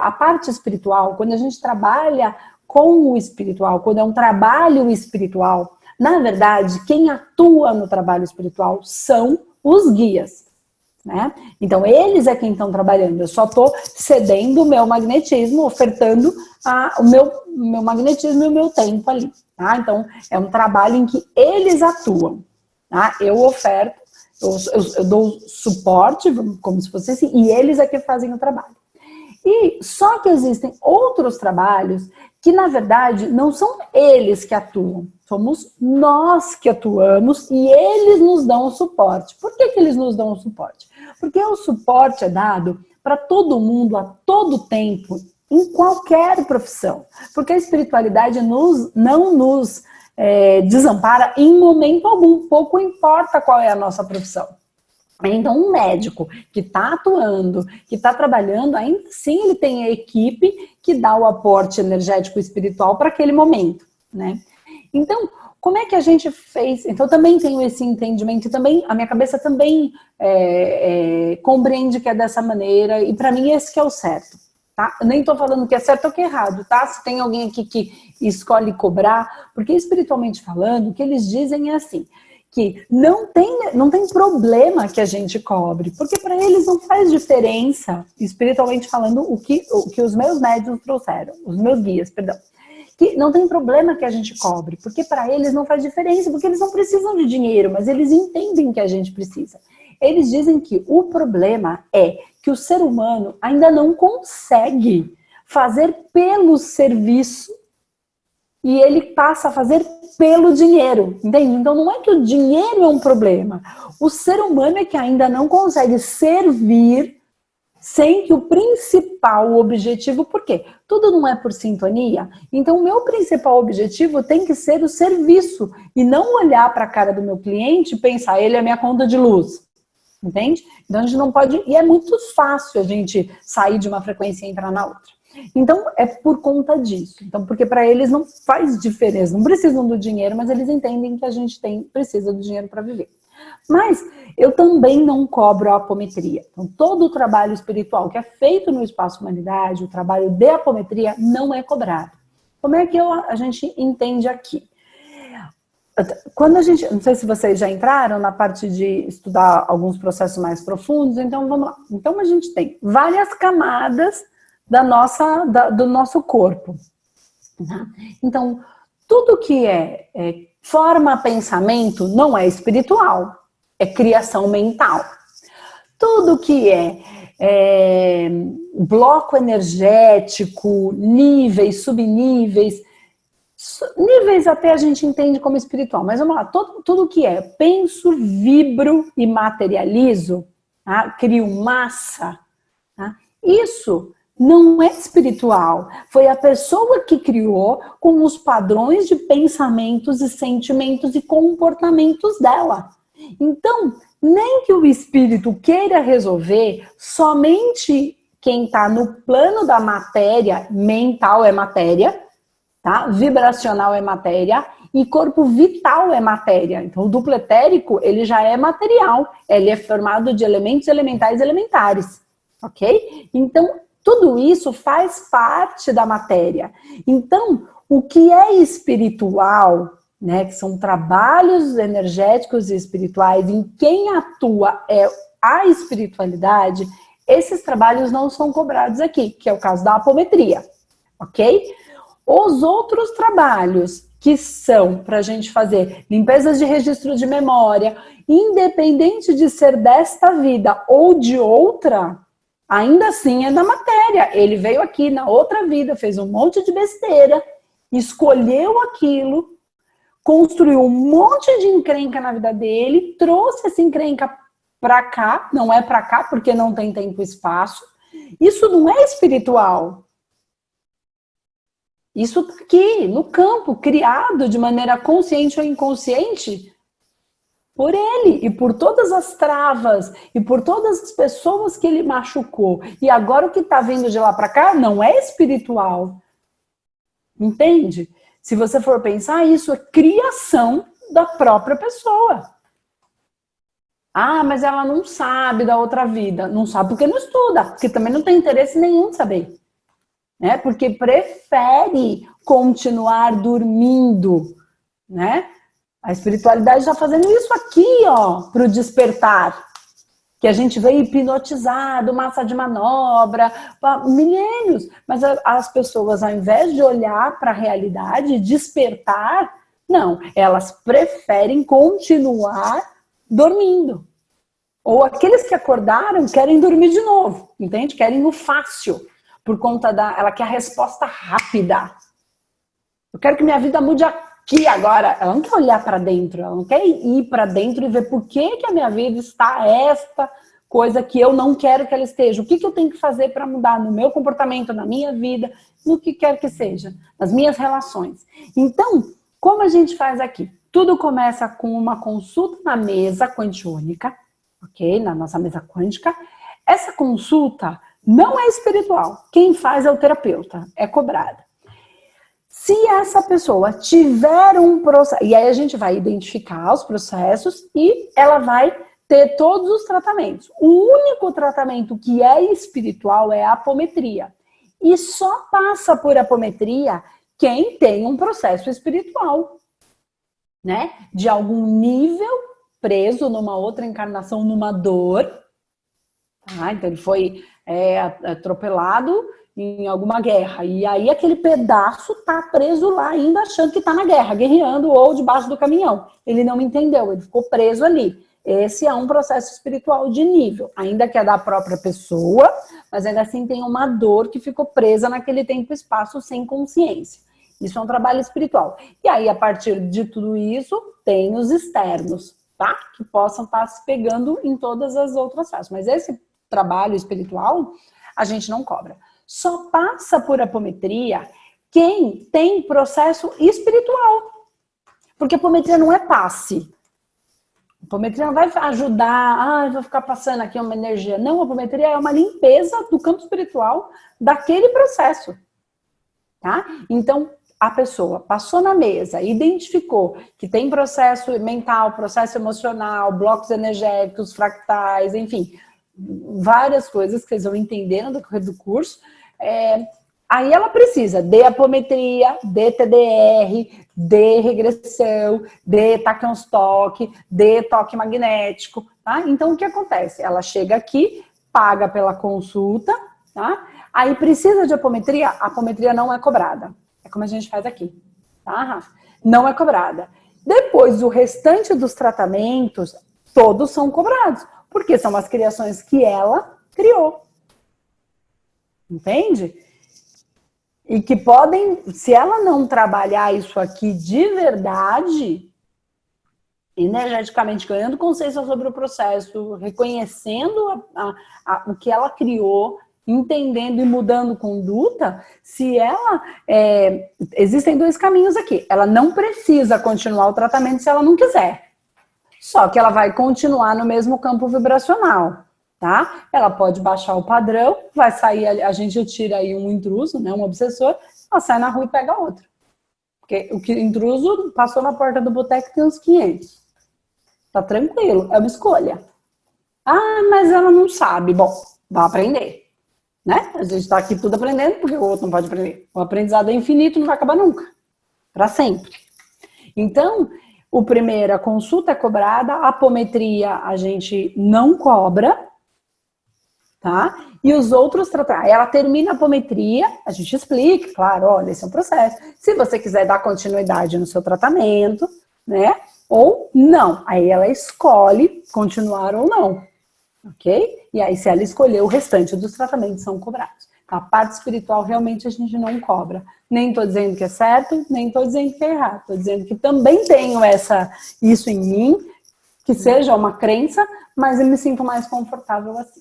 A parte espiritual, quando a gente trabalha com o espiritual, quando é um trabalho espiritual, na verdade, quem atua no trabalho espiritual são os guias, né? Então, eles é quem estão trabalhando. Eu só estou cedendo o meu magnetismo, ofertando o meu magnetismo e o meu tempo ali, tá? Então, é um trabalho em que eles atuam, tá? Eu oferto, eu dou suporte, como se fosse assim, e eles é que fazem o trabalho. E só que existem outros trabalhos que, na verdade, não são eles que atuam. Somos nós que atuamos e eles nos dão o suporte. Por que eles nos dão o suporte? Porque o suporte é dado para todo mundo, a todo tempo, em qualquer profissão. Porque a espiritualidade não nos desampara em momento algum. Pouco importa qual é a nossa profissão. Então, um médico que está atuando, que está trabalhando, ainda assim ele tem a equipe que dá o aporte energético e espiritual para aquele momento, né? Então, como é que a gente fez? Então, também tenho esse entendimento, e também a minha cabeça também compreende que é dessa maneira, e para mim esse que é o certo, tá? Eu nem estou falando que é certo ou que é errado, tá? Se tem alguém aqui que escolhe cobrar, porque espiritualmente falando, o que eles dizem é assim, que não tem problema que a gente cobre, porque para eles não faz diferença, espiritualmente falando, o que os meus médiuns trouxeram, os meus guias, perdão, que não tem problema que a gente cobre, porque para eles não faz diferença, porque eles não precisam de dinheiro, mas eles entendem que a gente precisa. Eles dizem que o problema é que o ser humano ainda não consegue fazer pelo serviço e ele passa a fazer pelo dinheiro, entende? Então não é que o dinheiro é um problema. O ser humano é que ainda não consegue servir sem que o principal objetivo... Por quê? Tudo não é por sintonia. Então o meu principal objetivo tem que ser o serviço e não olhar para a cara do meu cliente e pensar, ele é minha conta de luz. Entende? Então a gente não pode... E é muito fácil a gente sair de uma frequência e entrar na outra. Então, é por conta disso. Então, porque para eles não faz diferença, não precisam do dinheiro, mas eles entendem que a gente precisa do dinheiro para viver. Mas eu também não cobro a apometria. Então, todo o trabalho espiritual que é feito no Espaço Humanidade, o trabalho de apometria, não é cobrado. Como é que a gente entende aqui? Quando a gente, não sei se vocês já entraram na parte de estudar alguns processos mais profundos, então vamos lá. Então, a gente tem várias camadas do nosso corpo. Então, tudo que é forma pensamento não é espiritual, é criação mental. Tudo que é bloco energético, níveis, subníveis, níveis até a gente entende como espiritual, mas vamos lá, tudo que é penso, vibro e materializo, tá? Crio massa, tá? Isso não é espiritual. Foi a pessoa que criou com os padrões de pensamentos e sentimentos e comportamentos dela. Então, nem que o espírito queira resolver, somente quem está no plano da matéria, mental é matéria, tá? Vibracional é matéria e corpo vital é matéria. Então, o duplo etérico, ele já é material. Ele é formado de elementos elementais e elementares, ok? Então, tudo isso faz parte da matéria. Então, o que é espiritual, né, que são trabalhos energéticos e espirituais, em quem atua é a espiritualidade, esses trabalhos não são cobrados aqui, que é o caso da apometria, ok? Os outros trabalhos que são para a gente fazer limpezas de registro de memória, independente de ser desta vida ou de outra, ainda assim é da matéria. Ele veio aqui na outra vida, fez um monte de besteira, escolheu aquilo, construiu um monte de encrenca na vida dele, trouxe essa encrenca para cá, não é para cá porque não tem tempo e espaço. Isso não é espiritual. Isso está aqui, no campo, criado de maneira consciente ou inconsciente por ele e por todas as travas e por todas as pessoas que ele machucou. E agora o que está vindo de lá para cá não é espiritual. Entende? Se você for pensar, isso é criação da própria pessoa. Ah, mas ela não sabe da outra vida. Não sabe porque não estuda, porque também não tem interesse nenhum de saber. né? Porque prefere continuar dormindo, né? A espiritualidade está fazendo isso aqui, ó, para o despertar. Que a gente veio hipnotizado, massa de manobra, milênios. Mas as pessoas, ao invés de olhar para a realidade, despertar, não, elas preferem continuar dormindo. Ou aqueles que acordaram querem dormir de novo, entende? Querem o fácil, por conta ela quer a resposta rápida. Eu quero que minha vida mude aqui agora. Ela não quer olhar para dentro, ela não quer ir para dentro e ver por que a minha vida está esta coisa que eu não quero que ela esteja. O que eu tenho que fazer para mudar no meu comportamento, na minha vida, no que quer que seja, nas minhas relações. Então, como a gente faz aqui? Tudo começa com uma consulta na mesa quantiônica, ok? Na nossa mesa quântica. Essa consulta não é espiritual. Quem faz é o terapeuta, é cobrada. Se essa pessoa tiver um processo, e aí a gente vai identificar os processos e ela vai ter todos os tratamentos. O único tratamento que é espiritual é a apometria. E só passa por apometria quem tem um processo espiritual, né? De algum nível preso numa outra encarnação, numa dor. Tá? Então ele foi atropelado em alguma guerra. E aí aquele pedaço tá preso lá ainda achando que tá na guerra, guerreando ou debaixo do caminhão. Ele não entendeu, ele ficou preso ali. Esse é um processo espiritual de nível, ainda que é da própria pessoa, mas ainda assim tem uma dor que ficou presa naquele tempo e espaço sem consciência. Isso é um trabalho espiritual. E aí, a partir de tudo isso, tem os externos, tá? Que possam estar se pegando em todas as outras fases. Mas esse trabalho espiritual, a gente não cobra. Só passa por apometria quem tem processo espiritual. Porque apometria não é passe. A apometria não vai ajudar, vou ficar passando aqui uma energia. Não, a apometria é uma limpeza do campo espiritual daquele processo. Tá? Então, a pessoa passou na mesa, identificou que tem processo mental, processo emocional, blocos energéticos, fractais, enfim, várias coisas que vocês vão entender no decorrer do curso. Aí ela precisa de apometria, de TDR, de regressão, de Takenstock, de toque magnético, tá? Então, o que acontece? Ela chega aqui, paga pela consulta, tá? Aí precisa de apometria? A apometria não é cobrada. É como a gente faz aqui, tá, Rafa? Não é cobrada. Depois, o restante dos tratamentos, todos são cobrados, porque são as criações que ela criou. Entende? E que podem, se ela não trabalhar isso aqui de verdade, energeticamente ganhando consciência sobre o processo, reconhecendo o que ela criou, entendendo e mudando conduta, se ela... existem dois caminhos aqui. Ela não precisa continuar o tratamento se ela não quiser. Só que ela vai continuar no mesmo campo vibracional. Tá? Ela pode baixar o padrão, vai sair, a gente tira aí um intruso, né, um obsessor, ela sai na rua e pega outro. Porque o intruso passou na porta do boteco tem uns 500. Tá tranquilo, é uma escolha. Mas ela não sabe. Bom, vai aprender. Né? A gente tá aqui tudo aprendendo, porque o outro não pode aprender. O aprendizado é infinito, não vai acabar nunca. Para sempre. Então, a consulta é cobrada, a apometria a gente não cobra, tá? E os outros tratamentos, ela termina a apometria, a gente explica, claro, olha, esse é um processo. Se você quiser dar continuidade no seu tratamento, né? Ou não, aí ela escolhe continuar ou não, ok? E aí se ela escolher, o restante dos tratamentos são cobrados. A parte espiritual realmente a gente não cobra. Nem estou dizendo que é certo, nem estou dizendo que é errado. Estou dizendo que também tenho isso em mim, que seja uma crença, mas eu me sinto mais confortável assim.